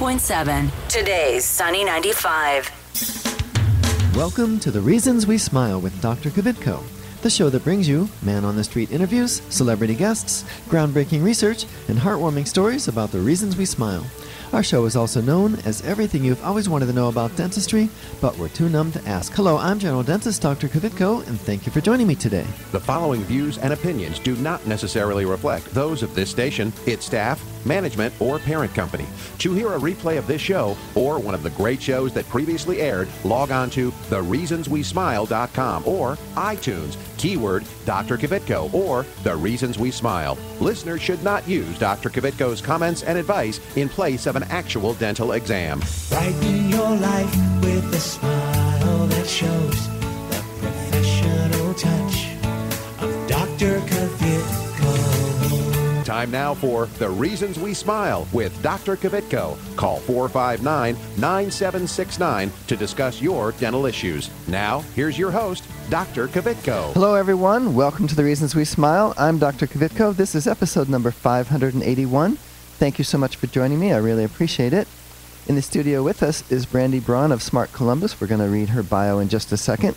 102.7, today's Sunny 95. Welcome to The Reasons We Smile with Dr. Kvitko, the show that brings you man-on-the-street interviews, celebrity guests, groundbreaking research, and heartwarming stories about the reasons we smile. Our show is also known as everything you've always wanted to know about dentistry, but were too numb to ask. Hello, I'm General Dentist Dr. Kvitko, and thank you for joining me today. The following views and opinions do not necessarily reflect those of this station, its staff, management, or parent company. To hear a replay of this show or one of the great shows that previously aired, log on to thereasonswesmile.com or iTunes, keyword Dr. Kvitko or The Reasons We Smile. Listeners should not use Dr. Kvitko's comments and advice in place of an actual dental exam. Brighten your life with a smile that shows the professional touch of Dr. Kvitko. Time now for The Reasons We Smile with Dr. Kvitko. Call 459-9769 to discuss your dental issues. Now, here's your host, Dr. Kvitko. Hello, everyone. Welcome to The Reasons We Smile. I'm Dr. Kvitko. This is episode number 581. Thank you so much for joining me. I really appreciate it. In the studio with us is Brandi Braun of Smart Columbus. We're going to read her bio in just a second.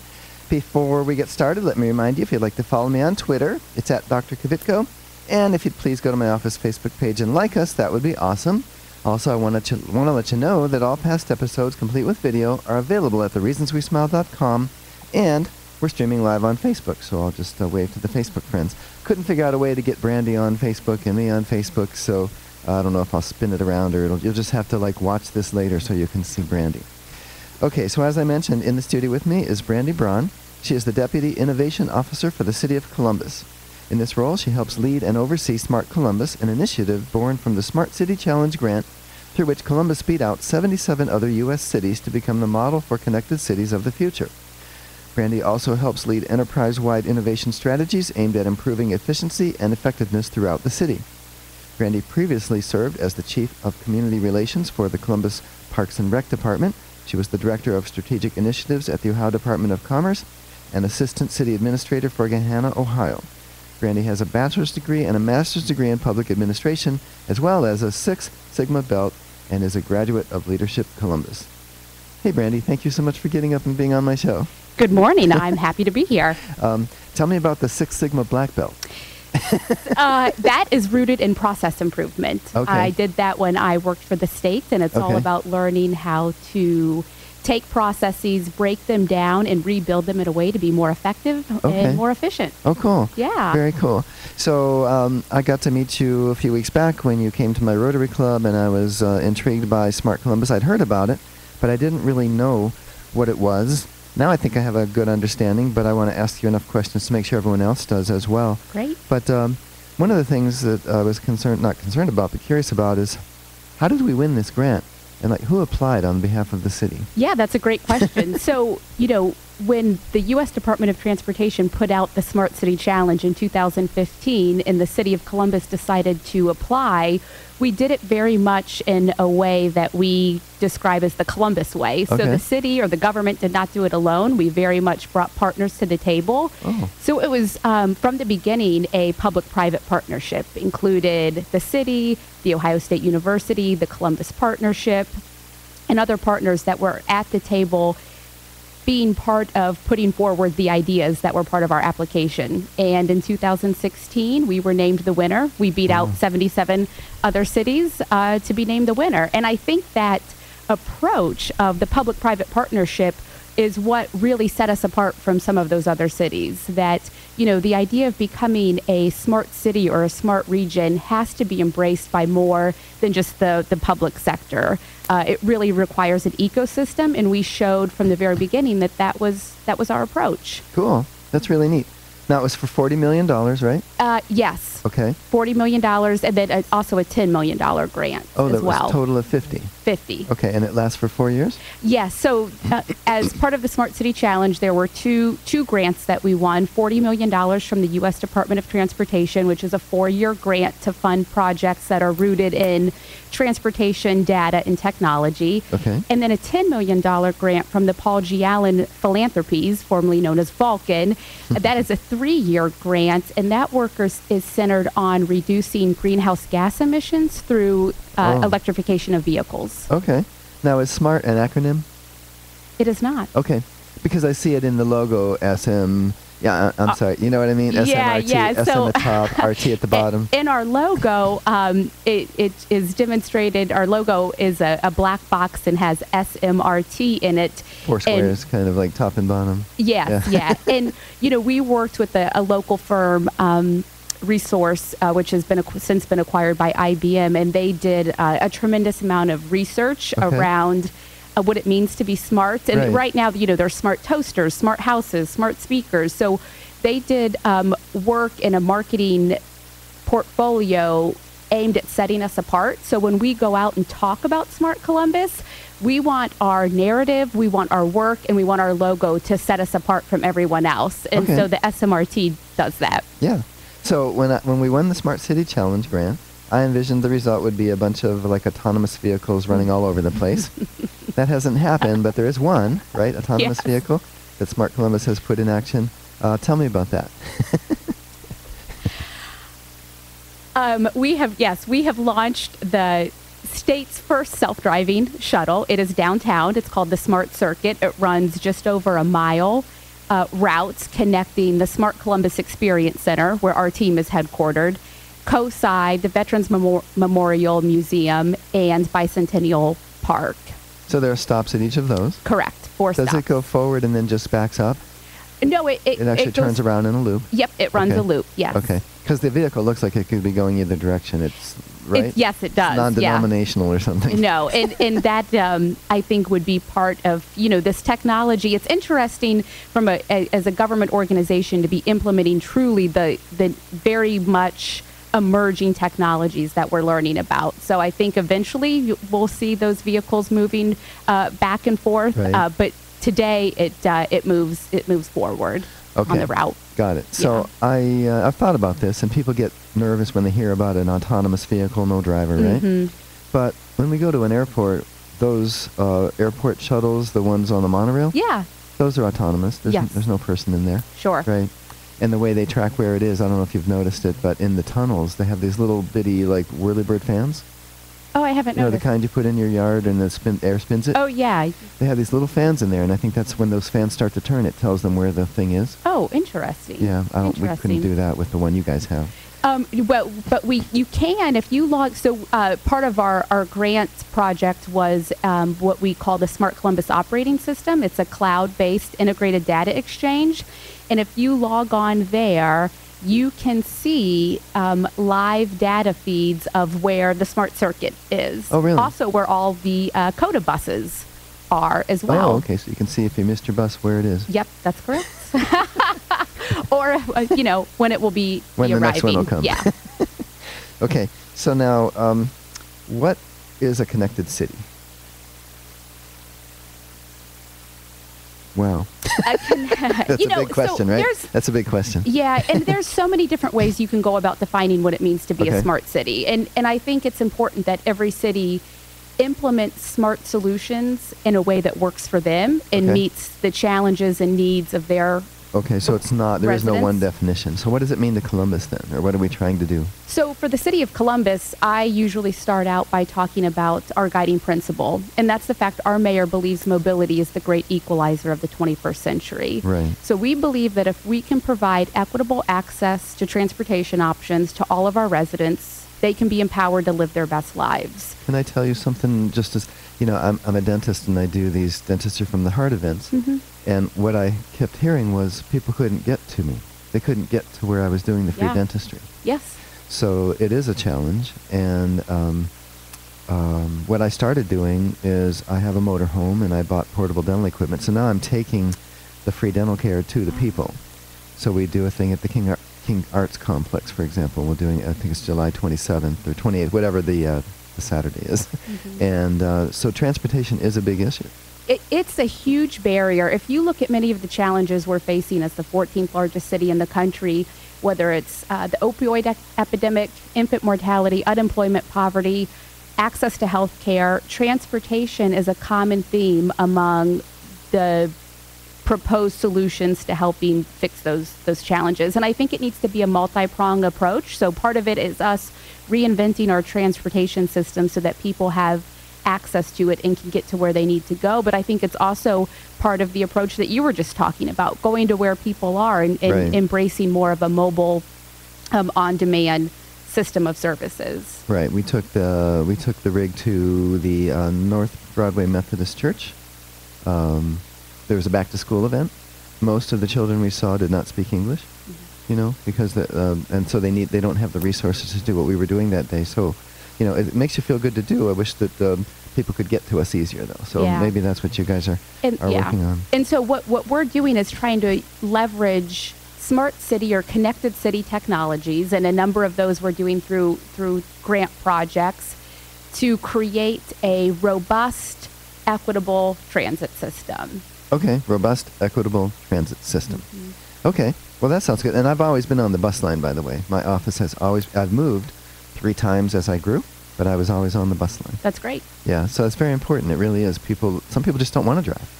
Before we get started, let me remind you, if you'd like to follow me on Twitter, it's at Dr. Kvitko. And if you'd please go to my office Facebook page and like us, that would be awesome. Also, I want to let you know that all past episodes, complete with video, are available at thereasonswesmile.com, and we're streaming live on Facebook, so I'll just wave to the Facebook friends. Couldn't figure out a way to get Brandi on Facebook and me on Facebook, so I don't know if I'll spin it around or you'll just have to watch this later so you can see Brandi. Okay, so as I mentioned, in the studio with me is Brandi Braun. She is the Deputy Innovation Officer for the City of Columbus. In this role, she helps lead and oversee Smart Columbus, an initiative born from the Smart City Challenge grant, through which Columbus beat out 77 other U.S. cities to become the model for connected cities of the future. Brandi also helps lead enterprise-wide innovation strategies aimed at improving efficiency and effectiveness throughout the city. Brandi previously served as the Chief of Community Relations for the Columbus Parks and Rec Department. She was the Director of Strategic Initiatives at the Ohio Department of Commerce and Assistant City Administrator for Gahanna, Ohio. Brandi has a bachelor's degree and a master's degree in public administration, as well as a Six Sigma belt, and is a graduate of Leadership Columbus. Hey, Brandi, thank you so much for getting up and being on my show. Good morning. I'm happy to be here. Tell me about the Six Sigma black belt. That is rooted in process improvement. Okay. I did that when I worked for the state, and it's all about learning how to take processes, break them down, and rebuild them in a way to be more effective and more efficient. Oh, cool. Yeah. Very cool. So I got to meet you a few weeks back when you came to my Rotary Club, and I was intrigued by Smart Columbus. I'd heard about it, but I didn't really know what it was. Now I think I have a good understanding, but I want to ask you enough questions to make sure everyone else does as well. Great. But one of the things that I was not concerned about, but curious about is, how did we win this grant? And who applied on behalf of the city? Yeah, that's a great question. So, when the U.S. Department of Transportation put out the Smart City Challenge in 2015 and the city of Columbus decided to apply, we did it very much in a way that we describe as the Columbus way. So the city or the government did not do it alone. We very much brought partners to the table. Oh. So it was, from the beginning, a public-private partnership. Included the city, the Ohio State University, the Columbus Partnership, and other partners that were at the table being part of putting forward the ideas that were part of our application. And in 2016, we were named the winner. We beat out 77 other cities to be named the winner. And I think that approach of the public-private partnership is what really set us apart from some of those other cities. That, the idea of becoming a smart city or a smart region has to be embraced by more than just the public sector. It really requires an ecosystem, and we showed from the very beginning that was our approach. Cool. That's really neat. Now, it was for $40 million, right? Yes. Okay. $40 million, and then also a $10 million grant as well. Oh, that was a total of 50. 50. Okay, and it lasts for 4 years? Yes. So as part of the Smart City Challenge, there were two grants that we won. $40 million from the U.S. Department of Transportation, which is a 4-year grant to fund projects that are rooted in transportation, data, and technology. Okay. And then a $10 million grant from the Paul G. Allen Philanthropies, formerly known as Vulcan. That is a 3-year grant, and that work is centered on reducing greenhouse gas emissions through electrification of vehicles. Okay. Now, is SMART an acronym? It is not. Okay. Because I see it in the logo, SM. Yeah, I'm sorry. You know what I mean? SMRT, SM so, at the top, RT at the bottom. In our logo, it is demonstrated, our logo is a black box and has SMRT in it. 4 squares, kind of like top and bottom. Yes, yeah. And, we worked with a local firm, Resource, which has since been acquired by IBM, and they did a tremendous amount of research around what it means to be smart. And right now, there's smart toasters, smart houses, smart speakers. So they did work in a marketing portfolio aimed at setting us apart. So when we go out and talk about Smart Columbus, we want our narrative, we want our work, and we want our logo to set us apart from everyone else. And so the SMRT does that. Yeah. So when we won the Smart City Challenge grant, I envisioned the result would be a bunch of autonomous vehicles running all over the place. That hasn't happened, but there is one, right? Autonomous vehicle that Smart Columbus has put in action. Tell me about that. We have launched the state's first self-driving shuttle. It is downtown. It's called the Smart Circuit. It runs just over a mile. Routes connecting the Smart Columbus Experience Center, where our team is headquartered, COSI, the Veterans Memorial Museum, and Bicentennial Park. So there are stops at each of those? Correct. 4 stops. Does it go forward and then just backs up? No, it actually turns around in a loop? Yep, it runs a loop, yes. Okay. Because the vehicle looks like it could be going either direction. It's right? Yes, it does. It's non-denominational or something. No, and that I think would be part of this technology. It's interesting from as a government organization to be implementing truly the very much emerging technologies that we're learning about. So I think eventually we'll see those vehicles moving back and forth. But today it moves forward on the route. Got it. So I've thought about this, and people get nervous when they hear about an autonomous vehicle, no driver, right? But when we go to an airport, those airport shuttles, the ones on the monorail, those are autonomous. There's no person in there. Sure. Right. And the way they track where it is, I don't know if you've noticed it, but in the tunnels, they have these little bitty, whirlybird fans. Oh, I haven't noticed. The kind you put in your yard and the air spins it? Oh, yeah. They have these little fans in there, and I think that's when those fans start to turn, it tells them where the thing is. Oh, interesting. Yeah, we couldn't do that with the one you guys have. But you can if you log. So part of our grant project was what we call the Smart Columbus operating system. It's a cloud-based integrated data exchange, and if you log on there, you can see live data feeds of where the Smart Circuit is. Oh, really? Also, where all the CODA buses are as well. Oh, okay. So you can see if you missed your bus where it is. Yep, that's correct. Or, when it will be when the arriving. Next one will come. Yeah. Okay. So now, what is a connected Wow. That's a big question, right? That's a big question. Yeah, and there's so many different ways you can go about defining what it means to be a smart city. And I think it's important that every city implements smart solutions in a way that works for them and meets the challenges and needs of their Okay, so it's not, there is no one residents. definition. So what does it mean to Columbus then? Or what are we trying to do? So for the city of Columbus, I usually start out by talking about our guiding principle. And that's the fact our mayor believes mobility is the great equalizer of the 21st century. Right. So we believe that if we can provide equitable access to transportation options to all of our residents, they can be empowered to live their best lives. Can I tell you something just as, you know, I'm a dentist and I do these Dentistry from the Heart events. Mm-hmm. And what I kept hearing was people couldn't get to me. They couldn't get to where I was doing the free dentistry. Yes. So it is a challenge. And what I started doing is I have a motorhome and I bought portable dental equipment. So now I'm taking the free dental care to the people. So we do a thing at the King Arts Complex, for example. We're doing, I think it's July 27th or 28th, whatever the Saturday is. Mm-hmm. And so transportation is a big issue. It's a huge barrier. If you look at many of the challenges we're facing as the 14th largest city in the country, whether it's the opioid epidemic, infant mortality, unemployment, poverty, access to health care, transportation is a common theme among the propose solutions to helping fix those challenges. And I think it needs to be a multi-pronged approach. So part of it is us reinventing our transportation system so that people have access to it and can get to where they need to go. But I think it's also part of the approach that you were just talking about, going to where people are and embracing more of a mobile, on-demand system of services. Right. We took the rig to the North Broadway Methodist Church. There was a back-to-school event. Most of the children we saw did not speak English, because and so they don't have the resources to do what we were doing that day. So, it makes you feel good to do. I wish that people could get to us easier, though. So maybe that's what you guys are working on. And so what we're doing is trying to leverage smart city or connected city technologies, and a number of those we're doing through grant projects to create a robust, equitable transit system. Okay, robust, equitable transit system. Okay, well that sounds good. And I've always been on the bus line, by the way. My office I've moved 3 times as I grew, but I was always on the bus line. That's great. Yeah, so it's very important. It really is. Some people just don't want to drive.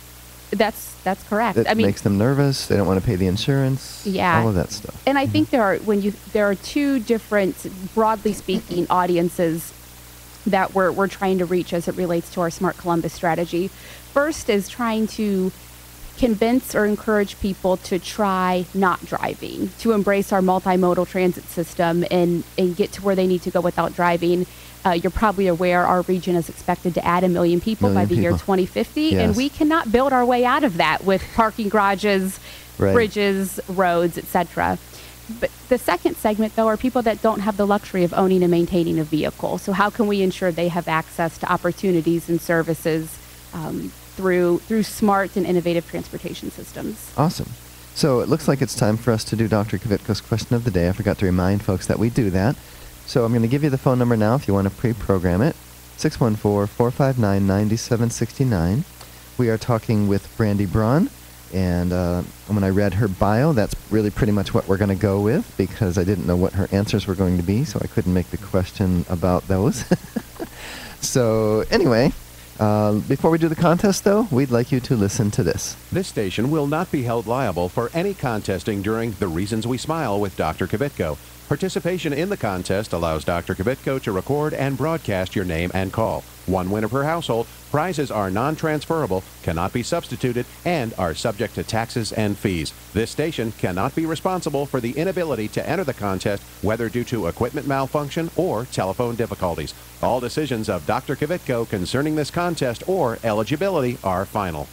That's correct. It makes them nervous. They don't want to pay the insurance. Yeah. All of that stuff. And I think there are 2 different, broadly speaking, audiences that we're trying to reach as it relates to our Smart Columbus strategy. First is trying to convince or encourage people to try not driving, to embrace our multimodal transit system and get to where they need to go without driving. You're probably aware our region is expected to add 1 million people by the year 2050, Yes. and we cannot build our way out of that with parking garages, bridges, roads, etc. But the second segment, though, are people that don't have the luxury of owning and maintaining a vehicle. So how can we ensure they have access to opportunities and services through smart and innovative transportation systems? Awesome. So it looks like it's time for us to do Dr. Kvitko's question of the day. I forgot to remind folks that we do that. So I'm going to give you the phone number now if you want to pre-program it. 614-459-9769. We are talking with Brandi Braun. And when I read her bio, that's really pretty much what we're going to go with, because I didn't know what her answers were going to be, so I couldn't make the question about those. So anyway, before we do the contest, though, we'd like you to listen to this. This station will not be held liable for any contesting during The Reasons We Smile with Dr. Kvitko. Participation in the contest allows Dr. Kvitko to record and broadcast your name and call. 1 winner per household. Prizes are non-transferable, cannot be substituted, and are subject to taxes and fees. This station cannot be responsible for the inability to enter the contest, whether due to equipment malfunction or telephone difficulties. All decisions of Dr. Kvitko concerning this contest or eligibility are final.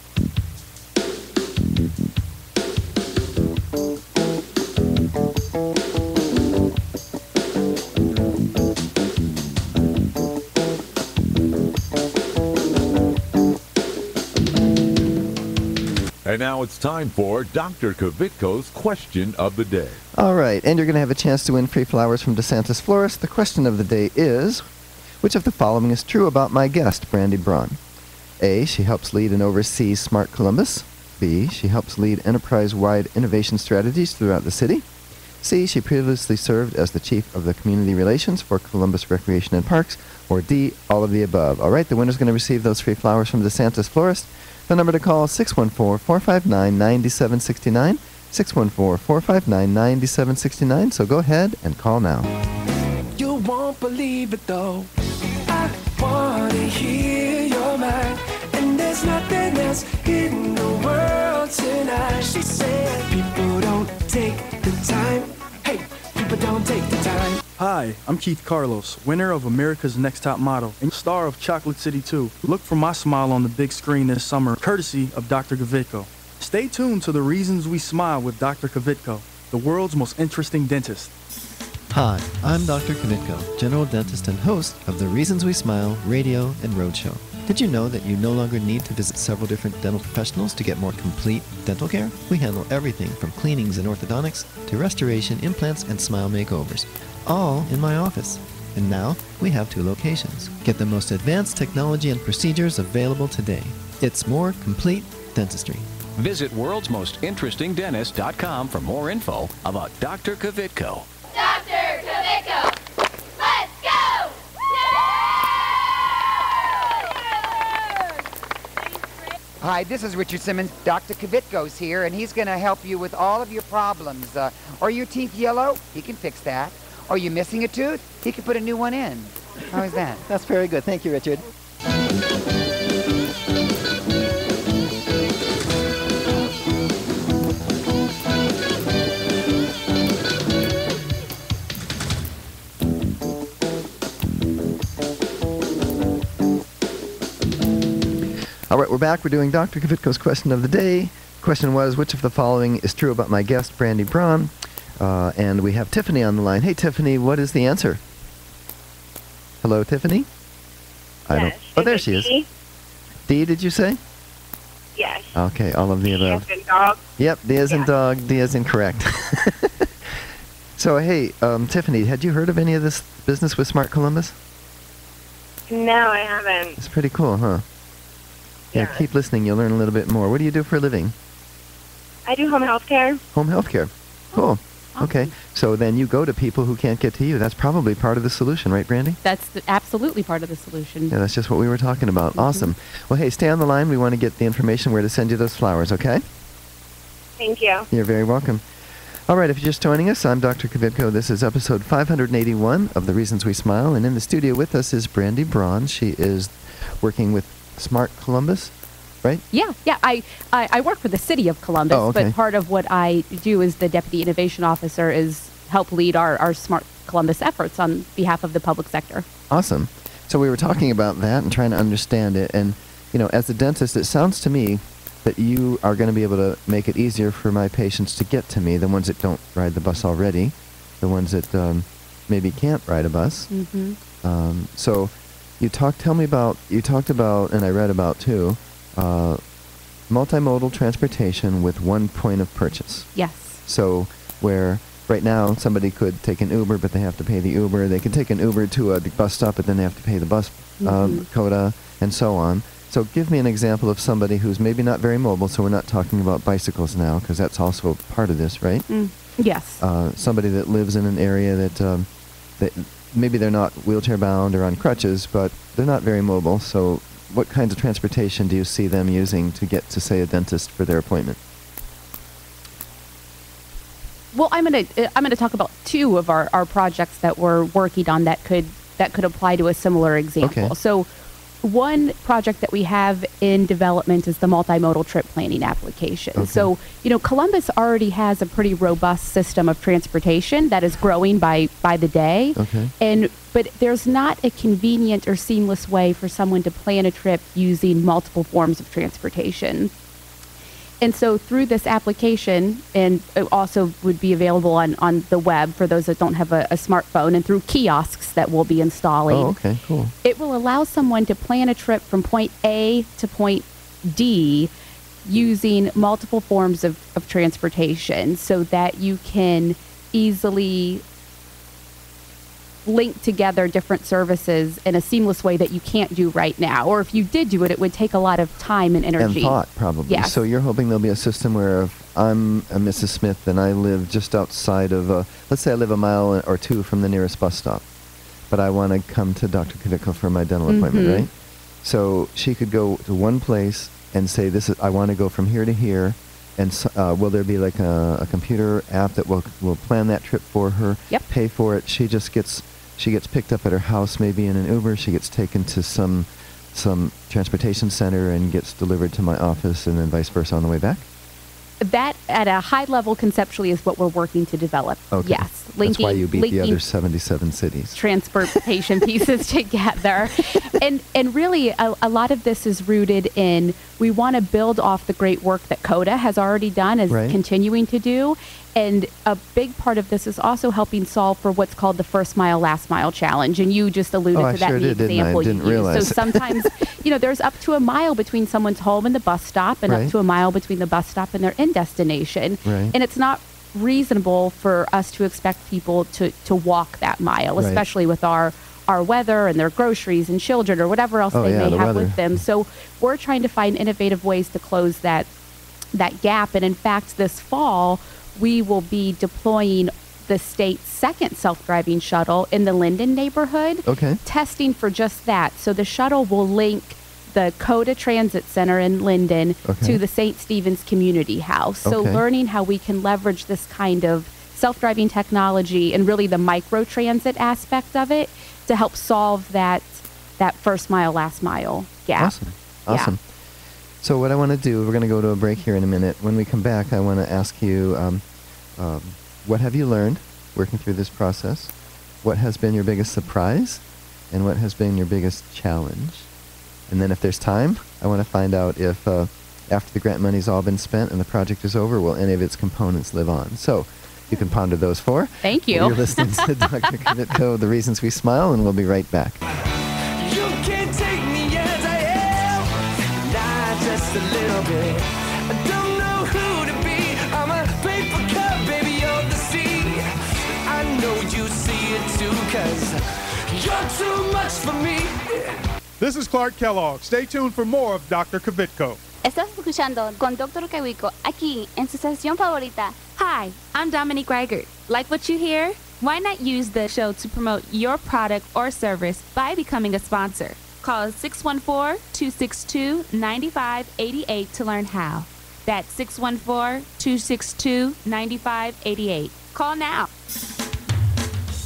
And now it's time for Dr. Kvitko's question of the day. All right, and you're going to have a chance to win free flowers from DeSantis Florist. The question of the day is, which of the following is true about my guest, Brandi Braun? A, she helps lead and oversee Smart Columbus. B, she helps lead enterprise-wide innovation strategies throughout the city. C, she previously served as the chief of the community relations for Columbus Recreation and Parks. Or D, all of the above. All right, the winner's going to receive those free flowers from DeSantis Florist. The number to call is 614-459-9769, 614-459-9769. So go ahead and call now. You won't believe it though. I wanna hear your mind, and there's nothing else in the world tonight. She said, people don't take the time. Hey, people don't take the time. Hi, I'm Keith Carlos, winner of America's Next Top Model and star of Chocolate City 2. Look for my smile on the big screen this summer, courtesy of Dr. Kvitko. Stay tuned to The Reasons We Smile with Dr. Kvitko, the world's most interesting dentist. Hi, I'm Dr. Kvitko, general dentist and host of The Reasons We Smile radio and roadshow. Did you know that you no longer need to visit several different dental professionals to get more complete dental care? We handle everything from cleanings and orthodontics to restoration, implants, and smile makeovers, all in my office. And now we have 2 locations. Get the most advanced technology and procedures available today. It's more complete dentistry. Visit worldsmostinterestingdentist.com for more info about Dr. Kvitko. Dr. Kvitko, let's go! Hi, this is Richard Simmons. Dr. Kvitko's here, and he's going to help you with all of your problems. Are your teeth yellow? He can fix that. Are you missing a tooth? He can put a new one in. How is that? That's very good. Thank you, Richard. All right, we're back. We're doing Dr. Kvitko's question of the day. Question was, which of the following is true about my guest, Brandi Braun? And we have Tiffany on the line. Hey, Tiffany, what is the answer? Hello, Tiffany? Yes. Oh, there she is. D, did you say? Yes. Okay, all of the above. D as in dog. Yep, D as in dog, D as in correct. So, hey, Tiffany, had you heard of any of this business with Smart Columbus? No, I haven't. It's pretty cool, huh? Yeah, keep listening. You'll learn a little bit more. What do you do for a living? I do home health care. Home health care. Cool. Okay. So then you go to people who can't get to you. That's probably part of the solution, right, Brandi? That's absolutely part of the solution. Yeah, that's just what we were talking about. Awesome. Well, hey, stay on the line. We want to get the information where to send you those flowers, okay? Thank you. You're very welcome. All right, if you're just joining us, I'm Dr. Kvitko. This is episode 581 of The Reasons We Smile. And in the studio with us is Brandi Braun. She is working with Smart Columbus, right? Yeah. I work for the city of Columbus, but part of what I do as the Deputy Innovation Officer is help lead our Smart Columbus efforts on behalf of the public sector. Awesome. So we were talking about that and trying to understand it. And, you know, as a dentist, it sounds to me that you are going to be able to make it easier for my patients to get to me, the ones that don't ride the bus already, the ones that maybe can't ride a bus. Mm-hmm. So you talked about, and I read about too, multimodal transportation with one point of purchase. Yes. So where right now somebody could take an Uber, but they have to pay the Uber. They can take an Uber to a bus stop, but then they have to pay the bus coda, and so on. So give me an example of somebody who's maybe not very mobile, so we're not talking about bicycles now, because that's also part of this, right? Yes. Somebody that lives in an area that maybe they're not wheelchair bound or on crutches, but they're not very mobile. So what kinds of transportation do you see them using to get to, say, a dentist for their appointment? Well, I'm gonna talk about two of our projects that we're working on that could apply to a similar example. Okay. So one project that we have in development is the multimodal trip planning application. Okay. So, you know, Columbus already has a pretty robust system of transportation that is growing by the day. Okay. But there's not a convenient or seamless way for someone to plan a trip using multiple forms of transportation. And so through this application, and it also would be available on the web for those that don't have a smartphone, and through kiosks that we'll be installing. Oh, okay, cool. It will allow someone to plan a trip from point A to point D using multiple forms of transportation so that you can easily link together different services in a seamless way that you can't do right now. Or if you did do it, it would take a lot of time and energy. And thought, probably. Yes. So you're hoping there'll be a system where if I'm a Mrs. Smith and I live just outside of, let's say I live a mile or two from the nearest bus stop, but I want to come to Dr. Kvitko for my dental appointment, right? So she could go to one place and say, I want to go from here to here, and will there be like a computer app that will plan that trip for her, pay for it, she gets picked up at her house, maybe in an Uber. She gets taken to some transportation center and gets delivered to my office, and then vice versa on the way back? That, at a high level, conceptually, is what we're working to develop. Okay. Yes. That's why you beat the other 77 cities. Transportation pieces together. And really, a lot of this is rooted in, we want to build off the great work that CODA has already done, is continuing to do. And a big part of this is also helping solve for what's called the first mile, last mile challenge. And you just alluded to that in the example you used. So sometimes, there's up to a mile between someone's home and the bus stop, and up to a mile between the bus stop and their end destination. And it's not reasonable for us to expect people to walk that mile, especially with our weather and their groceries and children or whatever else they may have with them. So we're trying to find innovative ways to close that gap. And in fact, this fall, we will be deploying the state's second self-driving shuttle in the Linden neighborhood, testing for just that. So the shuttle will link the Coda Transit Center in Linden to the St. Stephen's Community House. So learning how we can leverage this kind of self-driving technology and really the micro-transit aspect of it to help solve that first mile, last mile gap. Awesome. So what I want to do, we're going to go to a break here in a minute. When we come back, I want to ask you, what have you learned working through this process? What has been your biggest surprise? And what has been your biggest challenge? And then if there's time, I want to find out if after the grant money's all been spent and the project is over, will any of its components live on? So you can ponder those four. Thank you. You're listening to Dr. Kvitko, The Reasons We Smile, and we'll be right back. You can't take me as I am, not just a little bit. I don't know who to be. I'm a paper cup, baby, you're the sea. I know you see it too, 'cause you're too much for me. This is Clark Kellogg. Stay tuned for more of Dr. Kvitko. Estás escuchando con Dr. Kvitko aquí en su estación favorita. Hi, I'm Dominique Reichert. Like what you hear? Why not use the show to promote your product or service by becoming a sponsor? Call 614-262-9588 to learn how. That's 614-262-9588. Call now.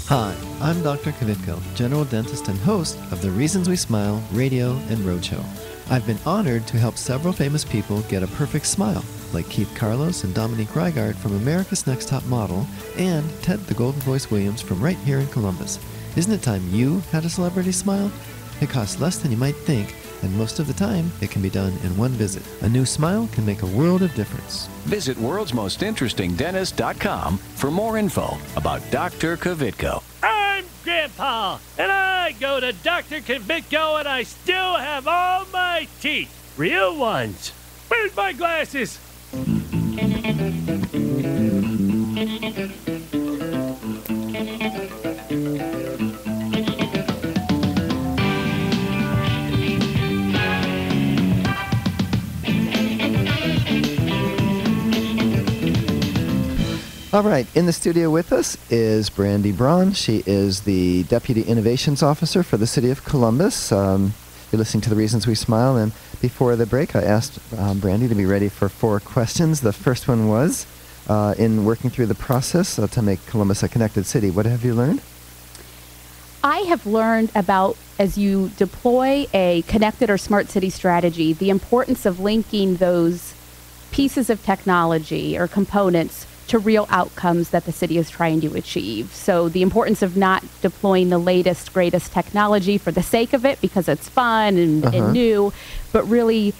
Hi, I'm Dr. Kvitko, general dentist and host of the Reasons We Smile radio and roadshow. I've been honored to help several famous people get a perfect smile, like Keith Carlos and Dominique Reigard from America's Next Top Model, and Ted the Golden Voice Williams from right here in Columbus. Isn't it time you had a celebrity smile? It costs less than you might think, and most of the time, it can be done in one visit. A new smile can make a world of difference. Visit worldsmostinterestingdentist.com for more info about Dr. Kvitko. I'm Grandpa, and I go to Dr. Kvitko, and I still have all my teeth. Real ones. Where's my glasses? All right, in the studio with us is Brandi Braun. She is the Deputy Innovations Officer for the City of Columbus. You're listening to The Reasons We Smile, and before the break, I asked Brandi to be ready for 4 questions. The first one was, in working through the process to make Columbus a connected city, what have you learned? I have learned about, as you deploy a connected or smart city strategy, the importance of linking those pieces of technology or components to real outcomes that the city is trying to achieve. So the importance of not deploying the latest, greatest technology for the sake of it because it's fun and new, but really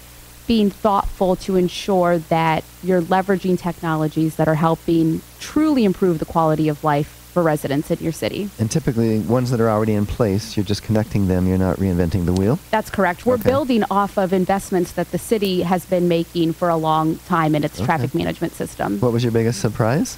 being thoughtful to ensure that you're leveraging technologies that are helping truly improve the quality of life for residents in your city. And typically, ones that are already in place, you're just connecting them, you're not reinventing the wheel? That's correct. We're building off of investments that the city has been making for a long time in its traffic management system. What was your biggest surprise?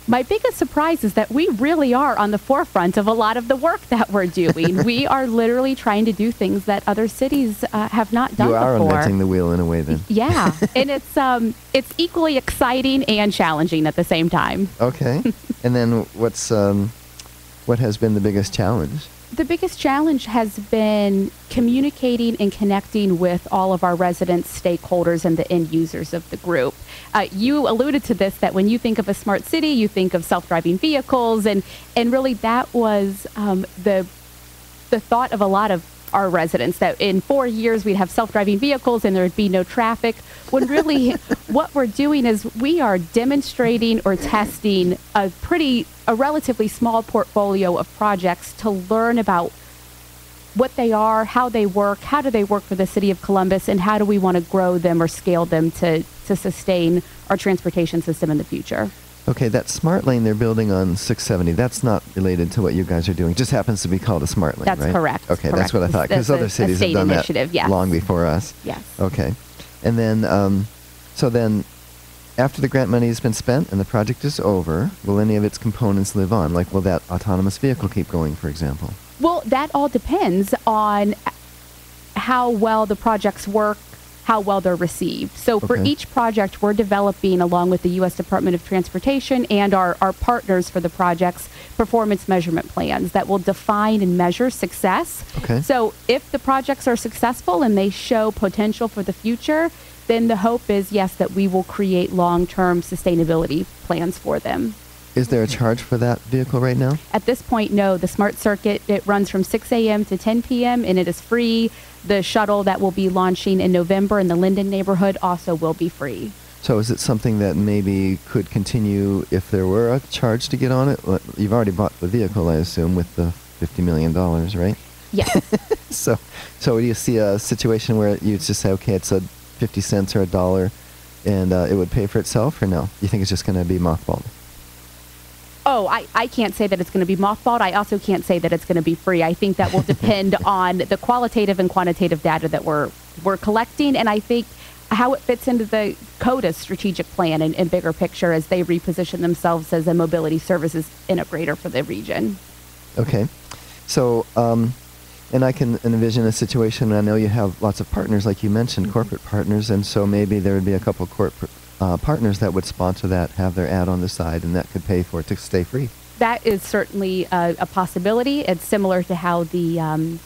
My biggest surprise is that we really are on the forefront of a lot of the work that we're doing. We are literally trying to do things that other cities have not done before. You are inventing the wheel in a way then. Yeah, and it's equally exciting and challenging at the same time. Okay, and then what has been the biggest challenge? The biggest challenge has been communicating and connecting with all of our residents, stakeholders, and the end users of the group. You alluded to this, that when you think of a smart city, you think of self-driving vehicles, and really that was the thought of a lot of our residents, that in 4 years we'd have self-driving vehicles and there would be no traffic, when really what we're doing is we are demonstrating or testing a relatively small portfolio of projects to learn about what they are, how do they work for the city of Columbus, and how do we want to grow them or scale them to sustain our transportation system in the future. Okay, that smart lane they're building on 670, that's not related to what you guys are doing. It just happens to be called a smart lane, That's right? correct. Okay, that's what I thought, because other cities have done that long before us. Yes. Okay. And then, so then, after the grant money has been spent and the project is over, will any of its components live on? Like, will that autonomous vehicle keep going, for example? Well, that all depends on how well the projects work, how well they're received. So for each project, we're developing, along with the U.S. Department of Transportation and our partners for the projects, performance measurement plans that will define and measure success. So if the projects are successful and they show potential for the future, then the hope is, yes, that we will create long-term sustainability plans for them. Is there a charge for that vehicle right now? At this point, no. The Smart Circuit, it runs from 6 a.m. to 10 p.m. and it is free. The shuttle that will be launching in November in the Linden neighborhood also will be free. So is it something that maybe could continue if there were a charge to get on it? Well, you've already bought the vehicle, I assume, with the $50 million, right? Yes. So do you see a situation where you just say, okay, it's a 50 cents or $1 and it would pay for itself, or no? You think it's just going to be mothballed? Oh, I can't say that it's going to be mothballed. I also can't say that it's going to be free. I think that will depend on the qualitative and quantitative data that we're collecting, and I think how it fits into the CODA's strategic plan and bigger picture as they reposition themselves as a mobility services integrator for the region. Okay. So, and I can envision a situation, I know you have lots of partners, like you mentioned, corporate partners, and so maybe there would be a couple corporate partners that would sponsor that, have their ad on the side, and that could pay for it to stay free. That is certainly a possibility. It's similar to how the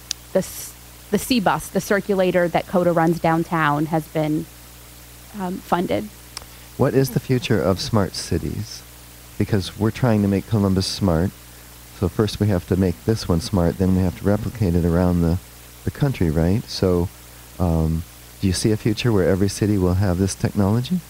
C-Bus, the circulator that CODA runs downtown, has been funded. What is the future of smart cities? Because we're trying to make Columbus smart. So first we have to make this one smart, then we have to replicate it around the country, right? So do you see a future where every city will have this technology?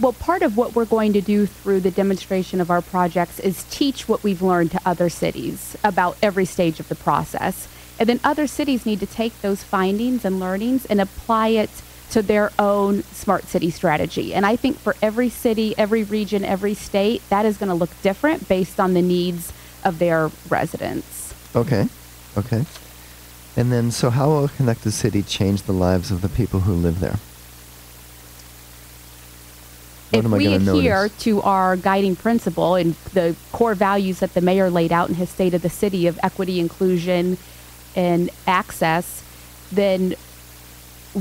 Well, part of what we're going to do through the demonstration of our projects is teach what we've learned to other cities about every stage of the process. And then other cities need to take those findings and learnings and apply it to their own smart city strategy. And I think for every city, every region, every state, that is going to look different based on the needs of their residents. Okay. And then, so how will a connected city change the lives of the people who live there? If we adhere to our guiding principle and the core values that the mayor laid out in his State of the City of equity, inclusion, and access, then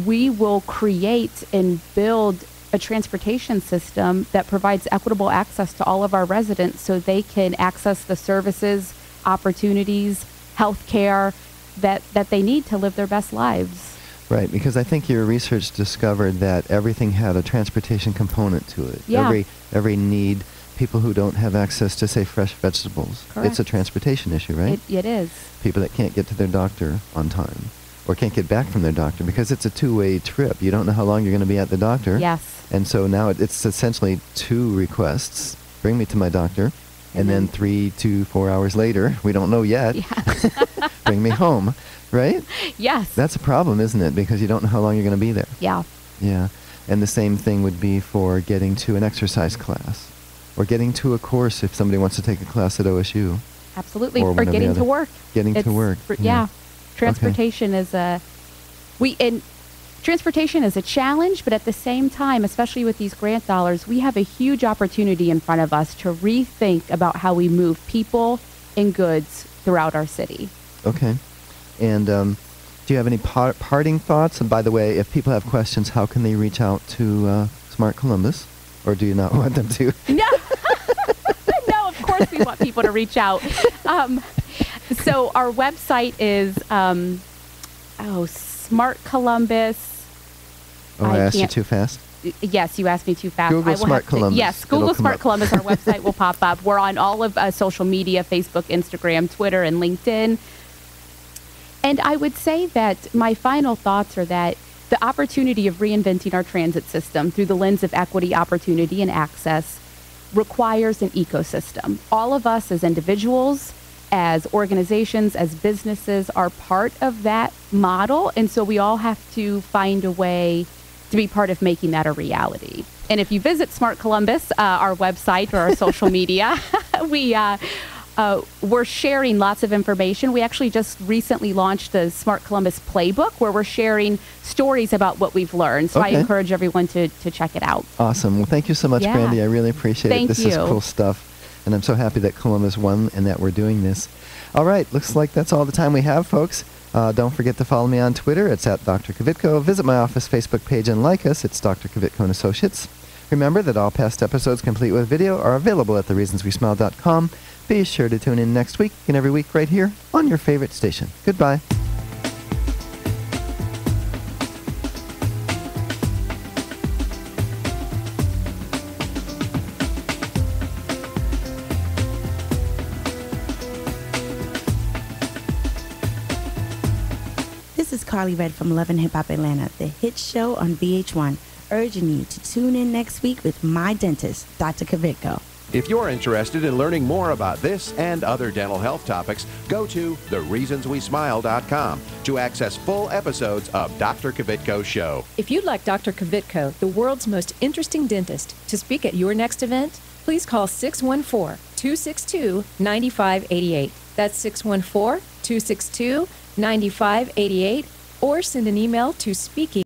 we will create and build a transportation system that provides equitable access to all of our residents so they can access the services, opportunities, health care that they need to live their best lives. Right, because I think your research discovered that everything had a transportation component to it. Yeah. Every need, people who don't have access to, say, fresh vegetables. Correct. It's a transportation issue, right? It is. People that can't get to their doctor on time or can't get back from their doctor because it's a two-way trip. You don't know how long you're going to be at the doctor. Yes. And so now it's essentially two requests. Bring me to my doctor. And then 3 to 4 hours later, we don't know yet, bring me home, right? Yes. That's a problem, isn't it? Because you don't know how long you're going to be there. Yeah. Yeah. And the same thing would be for getting to an exercise class or getting to a course if somebody wants to take a class at OSU. Absolutely. Or getting to work. Getting to work. Yeah. Transportation is transportation is a challenge, but at the same time, especially with these grant dollars, we have a huge opportunity in front of us to rethink about how we move people and goods throughout our city. Okay. And do you have any parting thoughts? And by the way, if people have questions, how can they reach out to Smart Columbus? Or do you not want them to? No. No, of course we want people to reach out. So our website is Smart Columbus. Oh, I asked you too fast? Yes, you asked me too fast. Google Smart Columbus. Yes, Google Smart Columbus. Our website will pop up. We're on all of social media, Facebook, Instagram, Twitter, and LinkedIn. And I would say that my final thoughts are that the opportunity of reinventing our transit system through the lens of equity, opportunity, and access requires an ecosystem. All of us as individuals, as organizations, as businesses are part of that model. And so we all have to find a way to be part of making that a reality. And if you visit Smart Columbus, our website or our social media, we're sharing lots of information. We actually just recently launched the Smart Columbus Playbook where we're sharing stories about what we've learned. So I encourage everyone to check it out. Awesome. Well, thank you so much, Brandi. I really appreciate it. This is cool stuff. And I'm so happy that Columbus won and that we're doing this. All right. Looks like that's all the time we have, folks. Don't forget to follow me on Twitter. It's at Dr. Kvitko. Visit my office Facebook page and like us. It's Dr. Kvitko and Associates. Remember that all past episodes, complete with video, are available at thereasonswesmile.com. Be sure to tune in next week and every week right here on your favorite station. Goodbye. This is Carly Red from Love and Hip Hop Atlanta, the hit show on VH1, urging you to tune in next week with my dentist, Dr. Kvitko. If you're interested in learning more about this and other dental health topics, go to thereasonswesmile.com to access full episodes of Dr. Kvitko's show. If you'd like Dr. Kvitko, the world's most interesting dentist, to speak at your next event, please call 614-262-9588. That's 614-262-9588, or send an email to speaking